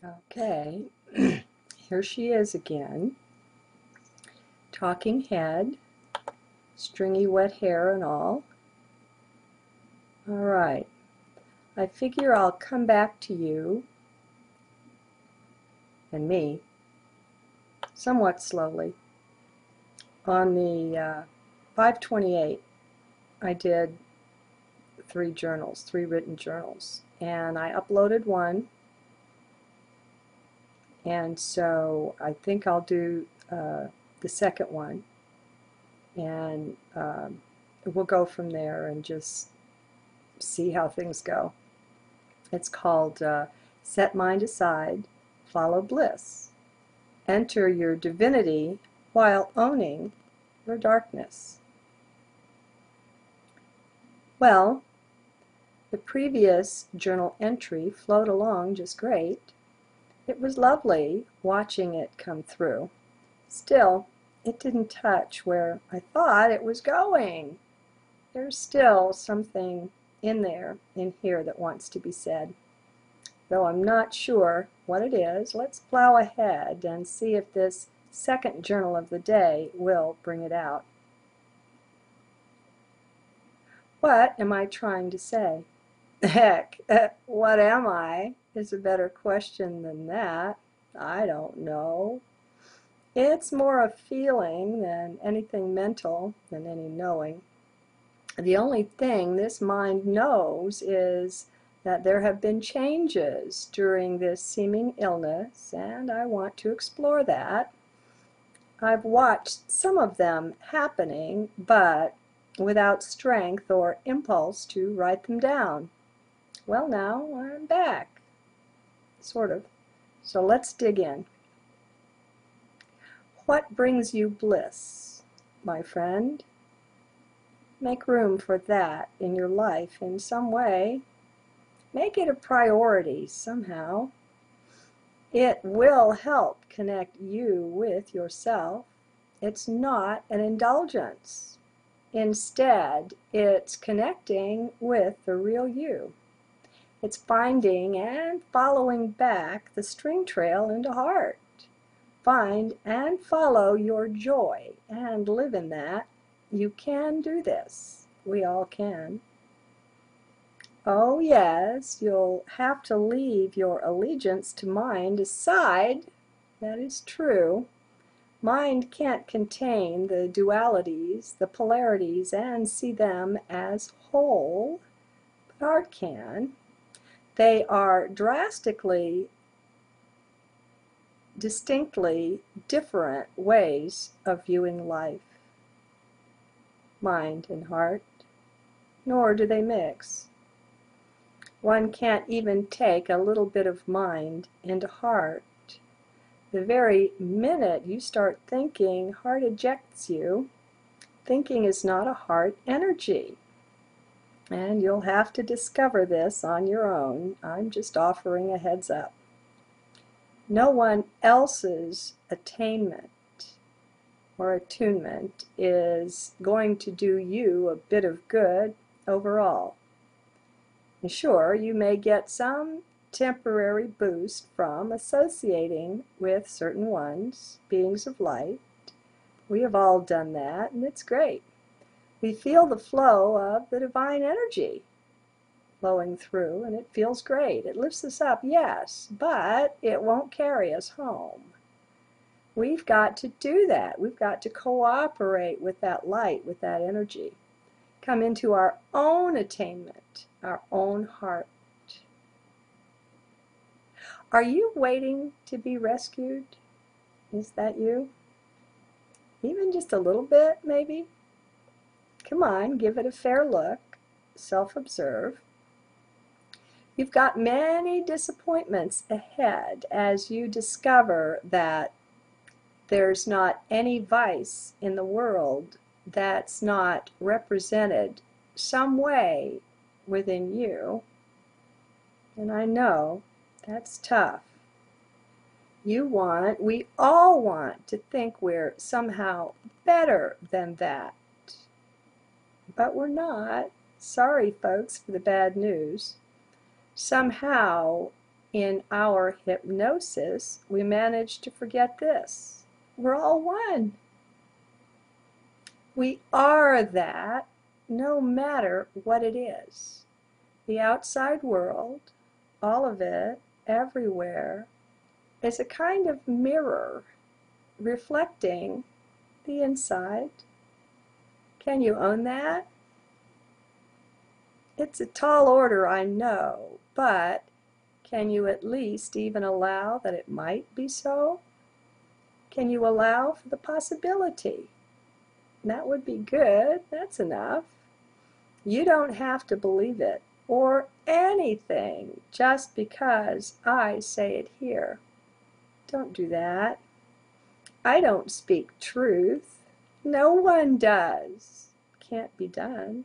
Okay, here she is again. Talking head, stringy wet hair and all. All right, I figure I'll come back to you and me somewhat slowly. On the 528, I did three written journals, and I uploaded one, and so I think I'll do the second one, and we'll go from there and just see how things go. It's called Set Mind Aside, Follow Bliss. Enter your divinity while owning your darkness. Well, the previous journal entry flowed along just great. It was lovely watching it come through. Still, it didn't touch where I thought it was going. There's still something in here that wants to be said. Though I'm not sure what it is, let's plow ahead and see if this second journal of the day will bring it out. What am I trying to say? Heck, what am I is a better question than that. I don't know. It's more a feeling than anything mental, than any knowing. The only thing this mind knows is that there have been changes during this seeming illness, and I want to explore that. I've watched some of them happening, but without strength or impulse to write them down. Well, now I'm back, sort of. So let's dig in. What brings you bliss, my friend? Make room for that in your life in some way. Make it a priority somehow. It will help connect you with yourself. It's not an indulgence. Instead, it's connecting with the real you. It's finding and following back the string trail into heart. Find and follow your joy and live in that. You can do this. We all can. Oh yes, you'll have to leave your allegiance to mind aside. That is true. Mind can't contain the dualities, the polarities, and see them as whole, but heart can. They are distinctly different ways of viewing life, mind and heart, nor do they mix. One can't even take a little bit of mind into heart. The very minute you start thinking, heart ejects you. Thinking is not a heart energy. And you'll have to discover this on your own. I'm just offering a heads up. No one else's attainment or attunement is going to do you a bit of good overall. And sure, you may get some temporary boost from associating with certain ones, beings of light. We have all done that, and it's great. We feel the flow of the divine energy flowing through, and it feels great. It lifts us up, yes, but it won't carry us home. We've got to do that. We've got to cooperate with that light, with that energy. Come into our own attainment, our own heart. Are you waiting to be rescued? Is that you? Even just a little bit, maybe? Come on, give it a fair look. Self-observe. You've got many disappointments ahead as you discover that there's not any vice in the world that's not represented some way within you. And I know that's tough. We all want to think we're somehow better than that. But we're not. Sorry, folks, for the bad news. Somehow in our hypnosis, we manage to forget this. We're all one. We are that, no matter what it is. The outside world, all of it, everywhere, is a kind of mirror reflecting the inside. Can you own that? It's a tall order, I know, but can you at least even allow that it might be so? Can you allow for the possibility? That would be good. That's enough. You don't have to believe it or anything just because I say it here. Don't do that. I don't speak truth. No one does. Can't be done.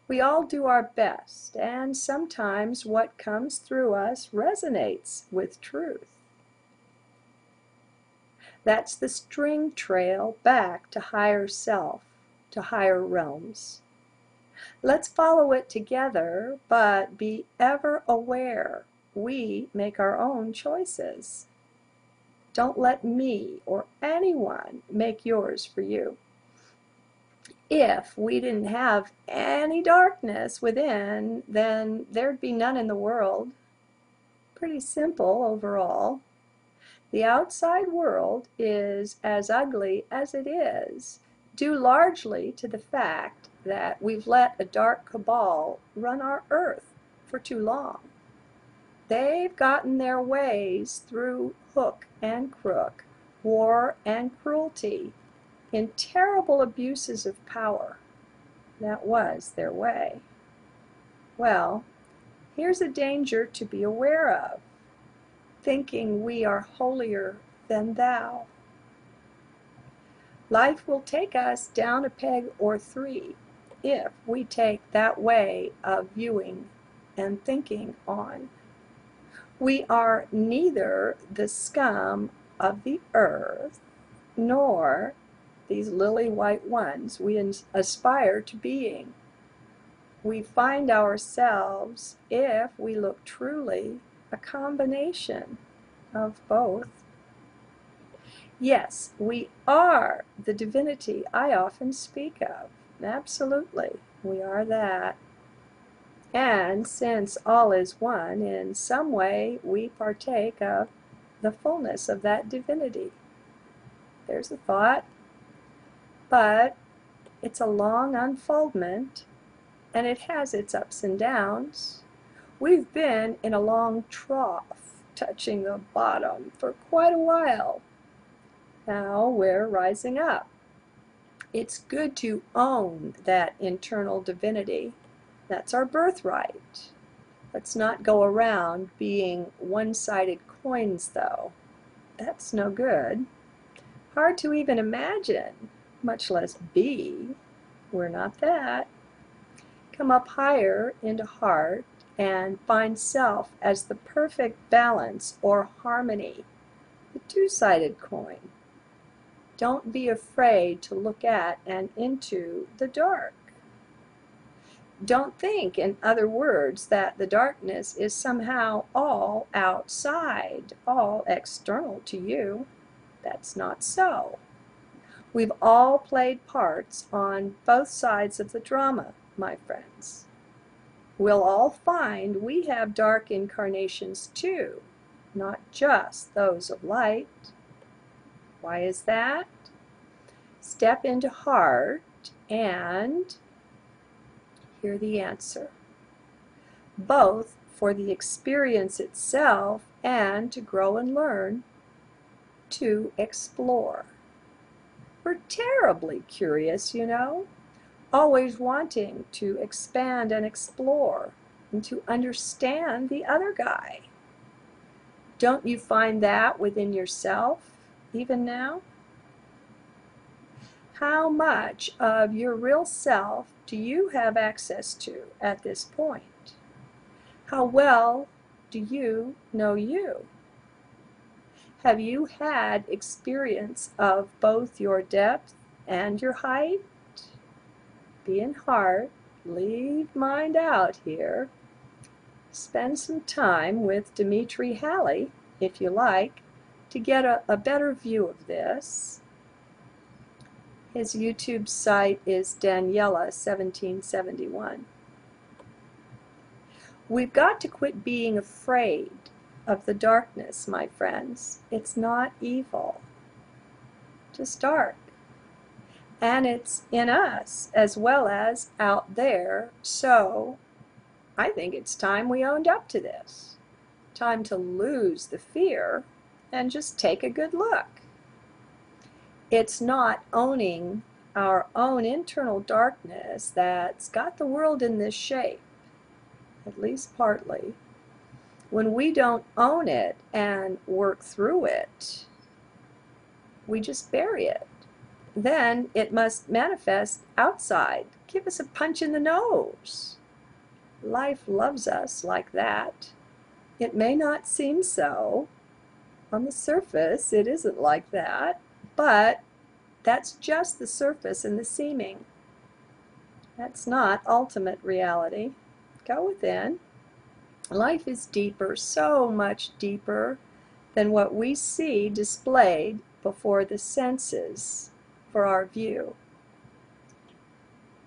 We all do our best, and sometimes what comes through us resonates with truth. That's the string trail back to higher self, to higher realms. Let's follow it together, but be ever aware we make our own choices. Don't let me or anyone make yours for you. If we didn't have any darkness within, then there'd be none in the world. Pretty simple overall. The outside world is as ugly as it is, due largely to the fact that we've let a dark cabal run our earth for too long. They've gotten their ways through hook and crook, war and cruelty, in terrible abuses of power. That was their way. Well, here's a danger to be aware of. Thinking we are holier than thou. Life will take us down a peg or three if we take that way of viewing and thinking on. We are neither the scum of the earth nor these lily white ones we aspire to being. We find ourselves, if we look truly, a combination of both. Yes, we are the divinity I often speak of. Absolutely, we are that. And since all is one, in some way we partake of the fullness of that divinity. There's a thought, but it's a long unfoldment, and it has its ups and downs. We've been in a long trough, touching the bottom for quite a while. Now we're rising up. It's good to own that internal divinity. That's our birthright. Let's not go around being one-sided coins, though. That's no good. Hard to even imagine, much less be. We're not that. Come up higher into heart and find self as the perfect balance or harmony, the two-sided coin. Don't be afraid to look at and into the dark. Don't think, in other words, that the darkness is somehow all outside, all external to you. That's not so. We've all played parts on both sides of the drama, my friends. We'll all find we have dark incarnations too, not just those of light. Why is that? Step into heart and hear the answer. Both for the experience itself and to grow and learn, to explore. We're terribly curious, you know. Always wanting to expand and explore and to understand the other guy. Don't you find that within yourself, even now? How much of your real self do you have access to at this point? How well do you know you? Have you had experience of both your depth and your height? Be in heart, leave mind out here. spend some time with Dimitri Halley, if you like, to get a better view of this. His YouTube site is Daniela1771. We've got to quit being afraid of the darkness, my friends. It's not evil, just dark. And it's in us as well as out there, so I think it's time we owned up to this. Time to lose the fear and just take a good look. It's not owning our own internal darkness that's got the world in this shape, at least partly. When we don't own it and work through it, we just bury it. Then it must manifest outside, give us a punch in the nose. Life loves us like that. It may not seem so. On the surface, it isn't like that, but that's just the surface and the seeming. That's not ultimate reality. Go within. Life is deeper, so much deeper than what we see displayed before the senses for our view.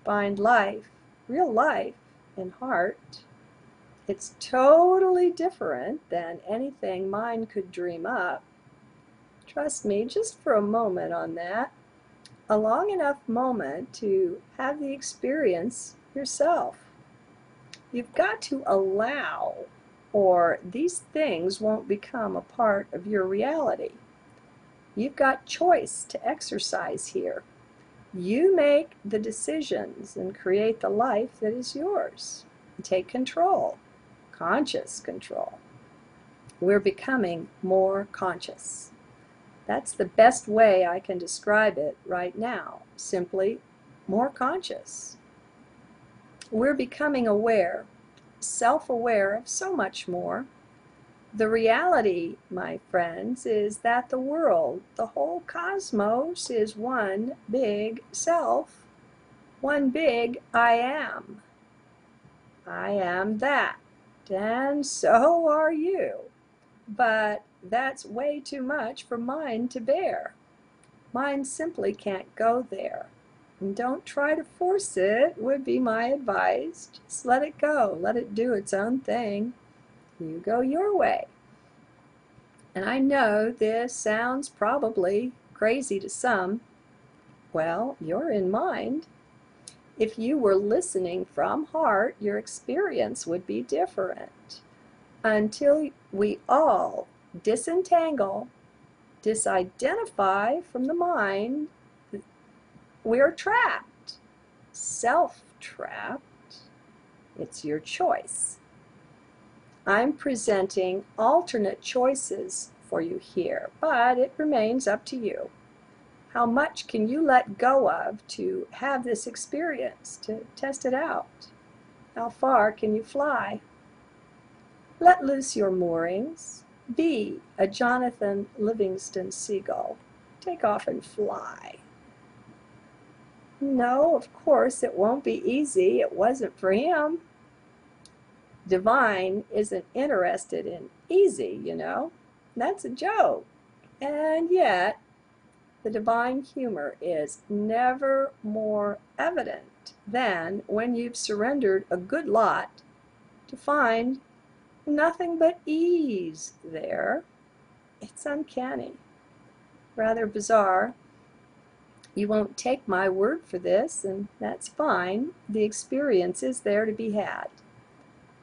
Find life, real life, in heart. It's totally different than anything mind could dream up. Trust me, just for a moment on that. A long enough moment to have the experience yourself. You've got to allow, or these things won't become a part of your reality. You've got choice to exercise here. You make the decisions and create the life that is yours. Take control, conscious control. We're becoming more conscious. That's the best way I can describe it right now. Simply more conscious. We're becoming aware, self-aware of so much more. The reality, my friends, is that the world, the whole cosmos, is one big self, one big I am. I am that, and so are you. But that's way too much for mind to bear. Mind simply can't go there. And don't try to force it, would be my advice. Just let it go. Let it do its own thing. You go your way. And I know this sounds probably crazy to some. Well, you're in mind. If you were listening from heart, your experience would be different. Until we all disentangle, disidentify from the mind, we are trapped, self-trapped. It's your choice. I'm presenting alternate choices for you here, but it remains up to you. How much can you let go of to have this experience, to test it out? How far can you fly? Let loose your moorings. Be a Jonathan Livingston seagull. Take off and fly. No, of course, it won't be easy. It wasn't for him. Divine isn't interested in easy, you know. That's a joke. And yet, the divine humor is never more evident than when you've surrendered a good lot to find nothing but ease there. It's uncanny, rather bizarre. You won't take my word for this, and that's fine. The experience is there to be had.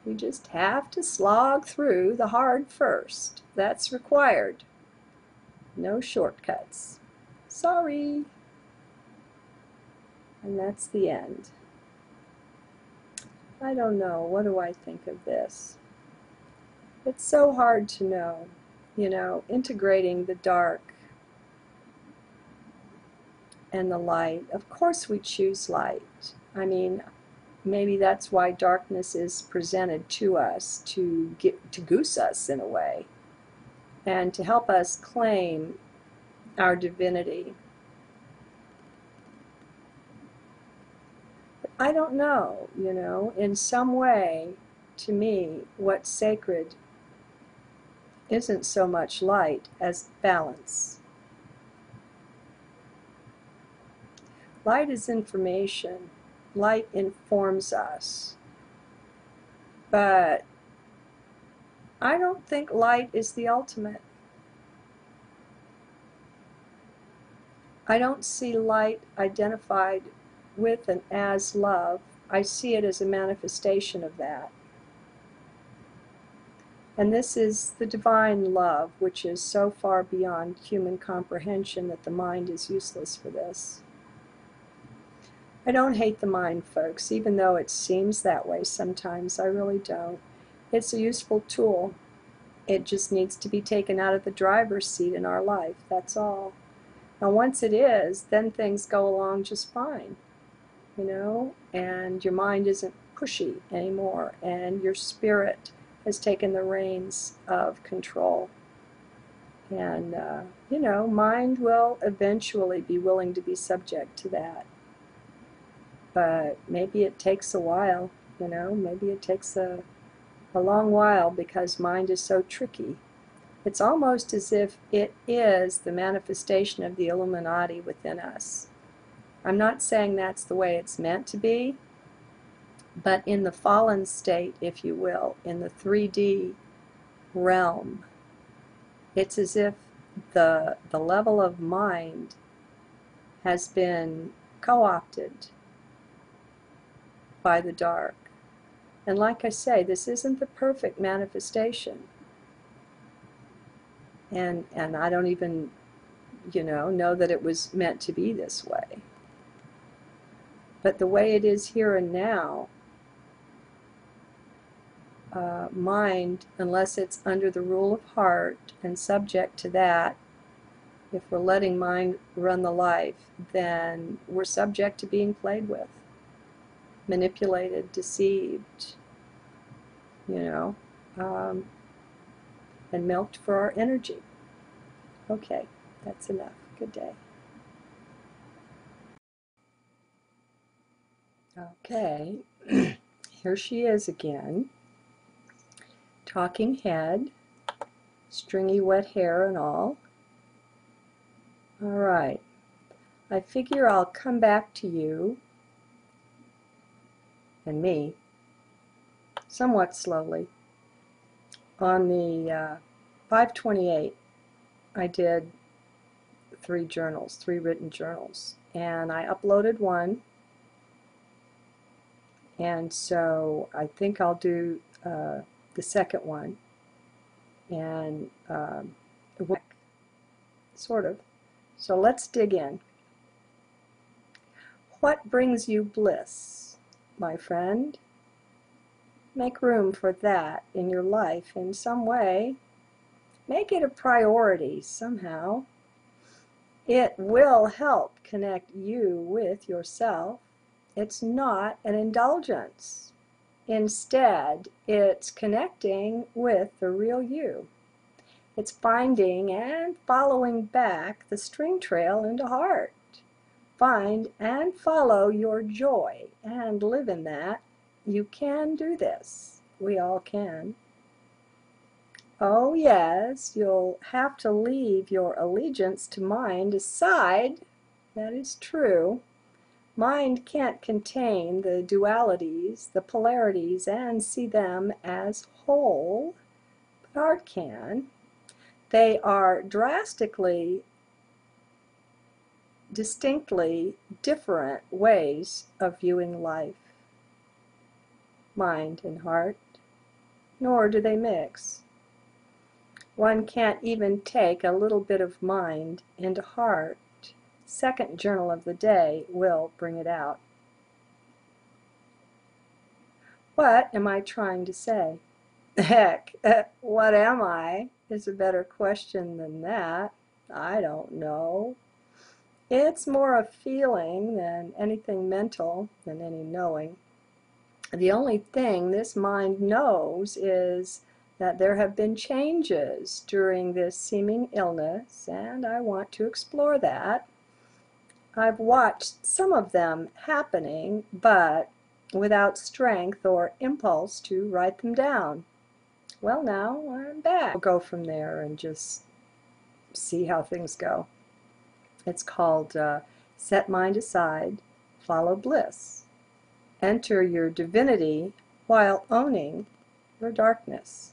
We just have to slog through the hard first. That's required. No shortcuts. Sorry. And that's the end. I don't know. What do I think of this? It's so hard to know, you know, integrating the dark and the light. Of course we choose light. I mean, maybe that's why darkness is presented to us, to goose us in a way, and to help us claim our divinity. But I don't know, you know, in some way to me, what's sacred isn't so much light as balance. Light is information. Light informs us. But I don't think light is the ultimate. I don't see light identified with and as love. I see it as a manifestation of that. And this is the divine love, which is so far beyond human comprehension that the mind is useless for this. I don't hate the mind, folks, even though it seems that way sometimes. I really don't. It's a useful tool. It just needs to be taken out of the driver's seat in our life, that's all. Now once it is, then things go along just fine, you know, and your mind isn't pushy anymore, and your spirit has taken the reins of control. And, you know, mind will eventually be willing to be subject to that. But maybe it takes a while, you know, maybe it takes a long while because mind is so tricky. It's almost as if it is the manifestation of the Illuminati within us. I'm not saying that's the way it's meant to be, but in the fallen state, if you will, in the 3D realm, it's as if the level of mind has been co-opted by the dark. And like I say, this isn't the perfect manifestation. And I don't even, you know that it was meant to be this way. But the way it is here and now, mind, unless it's under the rule of heart and subject to that, if we're letting mind run the life, then we're subject to being played with, manipulated, deceived, you know, and milked for our energy. Okay, that's enough. Good day. Okay, here she is again. Talking head, stringy wet hair and all. All right, I figure I'll come back to you and me somewhat slowly. On the 5/28, I did 3 journals, 3 written journals, and I uploaded one, and so I think I'll do the second one, and sort of. So let's dig in. What brings you bliss, my friend? Make room for that in your life in some way. Make it a priority somehow. It will help connect you with yourself. It's not an indulgence. Instead, it's connecting with the real you. It's finding and following back the string trail into heart. Find and follow your joy and live in that. You can do this. We all can. Oh yes, you'll have to leave your allegiance to mind aside. That is true. Mind can't contain the dualities, the polarities, and see them as whole, but heart can. They are drastically, distinctly different ways of viewing life. Mind and heart, nor do they mix. One can't even take a little bit of mind into heart. Second journal of the day will bring it out. What am I trying to say? Heck, what am I is a better question than that. I don't know. It's more a feeling than anything mental, than any knowing. The only thing this mind knows is that there have been changes during this seeming illness, and I want to explore that. I've watched some of them happening, but without strength or impulse to write them down. Well, now I'm back. We'll go from there and just see how things go. It's called Set Mind Aside, Follow Bliss. Enter your divinity while owning your darkness.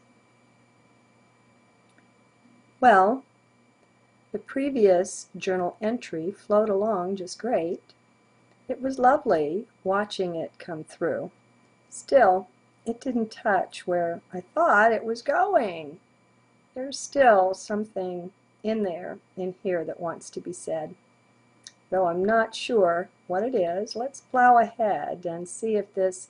Well, the previous journal entry flowed along just great. It was lovely watching it come through. Still, it didn't touch where I thought it was going. There's still something in here that wants to be said. Though I'm not sure what it is, let's plow ahead and see if this